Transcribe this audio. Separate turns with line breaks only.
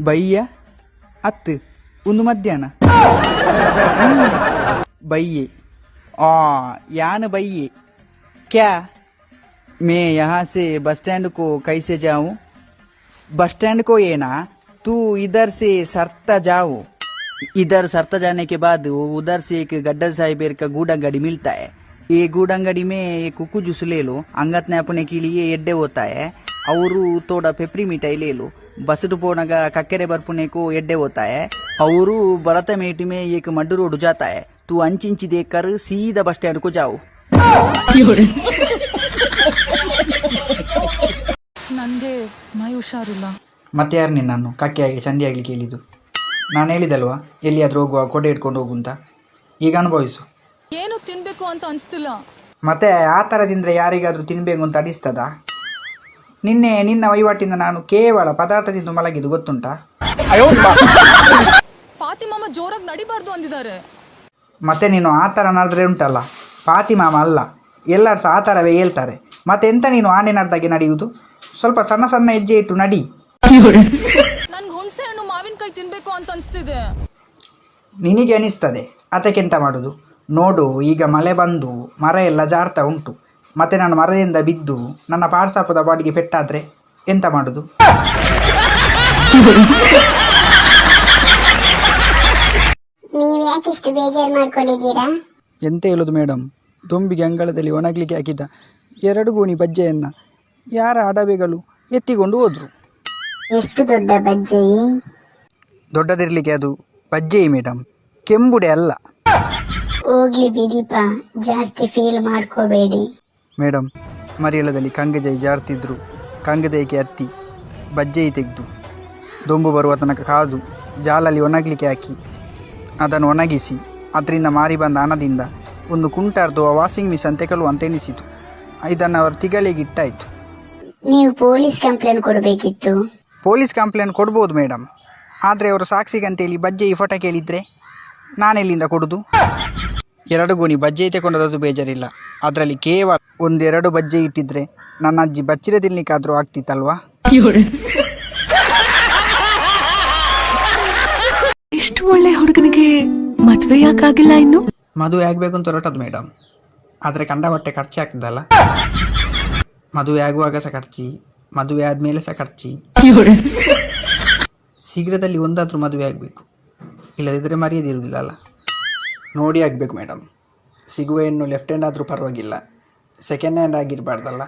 ಬಯ್ಯ ಅತ್ತು ಒಂದು ಮಧ್ಯಾಹ್ನ बइये यान बइये क्या मैं यहाँ से बस स्टैंड को कैसे जाऊँ? बस स्टैंड को ये ना तू इधर से सरता जाओ, इधर सरता जाने के बाद उधर से एक गड्ढा साहिबेर का गूढ़ा गाड़ी मिलता है। ये गूढ़ा गाड़ी में एक कुकू जूस ले लो, अंगत नापने के लिए एड्डे होता है, और थोड़ा पेपरी मिठाई ले लो। बस पोनागा कक्केरे बर्पुने को एड्डे होता है, और बरता मेटी में एक मड्डू रोड जाता है। तू अंची देखकर सीधा बस स्टैंड को जाओ।
ನನಗೆ ಮೈ ಹುಷಾರಿಲ್ಲ.
ಮತ್ತೆ ಯಾರು ನಿನ್ನನ್ನು ಕಕ್ಕೆಯಾಗಿ ಚಂಡಿಯಾಗಲಿ ಕೇಳಿದ್ದು? ನಾನು ಹೇಳಿದಲ್ವಾ ಎಲ್ಲಿಯಾದ್ರೂ ಹೋಗುವ ಕೊಡೆ ಇಟ್ಕೊಂಡು ಹೋಗು ಅಂತ. ಈಗ ಅನುಭವಿಸು.
ಏನು ತಿನ್ಬೇಕು ಅಂತ ಅನಿಸ್ತಿಲ್ಲ.
ಮತ್ತೆ ಆ ಥರದಿಂದ ಯಾರಿಗಾದ್ರೂ ತಿನ್ಬೇಕು ಅಂತ ಅನಿಸ್ತದ? ನಿನ್ನ ವಹಿವಾಟಿಂದ ನಾನು ಕೇವಲ ಪದಾರ್ಥ ತಿಂದು ಮಲಗಿದ್ದು ಗೊತ್ತುಂಟಾ?
ಫಾತಿಮಾಮ ಜೋರಾಗಿ ನಡಿಬಾರ್ದು ಅಂದಿದ್ದಾರೆ.
ಮತ್ತೆ ನೀನು ಆ ಥರ ನಡೆದ್ರೆ ಉಂಟಲ್ಲ, ಫಾತಿಮಾಮ ಅಲ್ಲ, ಎಲ್ಲರೂ ಸಹ ಆ ಥರವೇ ಹೇಳ್ತಾರೆ. ಮತ್ತೆ ಎಂತ ನೀನು ಆನೆ ನಡೆದಾಗೆ ನಡೆಯುವುದು? ಸ್ವಲ್ಪ ಸಣ್ಣ ಸಣ್ಣ ಹೆಜ್ಜೆ ಇಟ್ಟು ನಡಿ.
ನನ್ಗೆ ಹುಣಸೆ ಹಣ್ಣು ಮಾವಿನಕಾಯಿ ತಿನ್ಬೇಕು ಅಂತ ಅನಿಸ್ತಿದೆ.
ನಿನಗೆ ಅನಿಸ್ತದೆ, ಅದಕ್ಕೆಂತ ಮಾಡೋದು? ನೋಡು, ಈಗ ಮಳೆ ಬಂದು ಮರ ಎಲ್ಲ ಜಾರ್ತಾ ಉಂಟು. ಮತ್ತೆ ನಾನು ಮರದಿಂದ ಬಿದ್ದು ನನ್ನ ಪಾರ್ಸಾಪದ ಬಾಡಿಗೆ ಪೆಟ್ಟಾದರೆ ಎಂತ ಮಾಡೋದು?
ನೀವು ಯಾಕಿಷ್ಟು ಬೇಜಾರು ಮಾಡ್ಕೊಂಡಿದ್ದೀರಾ?
ಎಂತ ಹೇಳೋದು ಮೇಡಮ್, ದೊಂಬಿಗೆ ಅಂಗಳದಲ್ಲಿ ಒಣಗಲಿಕ್ಕೆ ಹಾಕಿದ್ದ 2 ಗೋಣಿ ಬಜ್ಜೆಯನ್ನು ಯಾರ ಅಡವೆಗಳು ಎತ್ತಿಕೊಂಡು ಹೋದ್ರು.
ಎಷ್ಟು ದೊಡ್ಡ ಬಜ್ಜೆ?
ದೊಡ್ಡದಿರಲಿಕ್ಕೆ ಅದು ಬಜ್ಜೆಯೇ ಮೇಡಮ್, ಕೆಂಬುಡೆ ಅಲ್ಲ.
ಹೋಗ್ಲಿ ಬಿಡಿಪ, ಜಾಸ್ತಿ ಫೀಲ್ ಮಾಡ್ಕೋಬೇಡಿ.
ಮೇಡಮ್, ಮರಿಯಲದಲ್ಲಿ ಕಂಗಜೈ ಜಾರ್ತಿದ್ರು. ಕಂಗದೈಕೆ ಹತ್ತಿ ಬಜ್ಜೆಯಿ ತೆಗೆದು ದೊಂಬು ಬರುವ ತನಕ ಕಾದು ಜಾಲಲ್ಲಿ ಒಣಗಲಿಕ್ಕೆ ಹಾಕಿ ಅದನ್ನು ಒಣಗಿಸಿ ಅದರಿಂದ ಮಾರಿ ಬಂದ ಹಣದಿಂದ ಒಂದು ಕುಂಟಾರ್ದು ವಾಷಿಂಗ್ ಮಿಷನ್ ತೆಗಲು ಅಂತ ಎನಿಸಿತು. ಇದನ್ನು ಅವರು ತಿಗಳಿಗಿಟ್ಟಾಯಿತು.
ನೀವು ಪೊಲೀಸ್ ಕಂಪ್ಲೇಂಟ್ ಕೊಡಬೇಕಿತ್ತು.
ಪೊಲೀಸ್ ಕಂಪ್ಲೇಂಟ್ ಕೊಡ್ಬೋದು ಮೇಡಮ್, ಆದರೆ ಅವರು ಸಾಕ್ಷಿಗಂತೇಳಿ ಬಜ್ಜೆಯಿ ಫೋಟೋ ಕೇಳಿದರೆ ನಾನೆಲ್ಲಿಂದ ಕೊಡೋದು? 2 ಗೋಣಿ ಬಜ್ಜೆ ತಗೊಂಡದ್ದು ಬೇಜಾರಿಲ್ಲ, ಅದರಲ್ಲಿ ಕೇವಲ 1-2 ಬಜ್ಜೆ ಇಟ್ಟಿದ್ರೆ ನನ್ನ ಅಜ್ಜಿ ಬಚ್ಚಿರ ತಿನ್ಲಿಕ್ಕಾದರೂ ಆಗ್ತಿತ್ತಲ್ವಾ?
ಇಷ್ಟು ಒಳ್ಳೆ ಹುಡುಗನಿಗೆ ಮದುವೆ ಯಾಕಾಗಿಲ್ಲ ಇನ್ನು?
ಮದುವೆ ಆಗಬೇಕು ಅಂತ ಹೊರಟದು ಮೇಡಮ್, ಆದರೆ ಕಂಡ ಬಟ್ಟೆ ಖರ್ಚು ಆಗ್ತದಲ್ಲ. ಮದುವೆ ಆಗುವಾಗ ಸಹ ಖರ್ಚಿ, ಮದುವೆ ಆದಮೇಲೆ ಸಹ ಖರ್ಚಿ. ಶೀಘ್ರದಲ್ಲಿ ಒಂದಾದರೂ ಮದುವೆ ಆಗಬೇಕು, ಇಲ್ಲದಿದ್ದರೆ ಮರೆಯದಿರುವುದಿಲ್ಲ ಅಲ್ಲ. ನೋಡಿ ಆಗಬೇಕು ಮೇಡಮ್. ಸಿಗುವ ಹೆಣ್ಣು ಲೆಫ್ಟ್ ಹ್ಯಾಂಡ್ ಆದರೂ ಪರವಾಗಿಲ್ಲ, ಸೆಕೆಂಡ್ ಹ್ಯಾಂಡ್ ಆಗಿರಬಾರ್ದಲ್ಲ.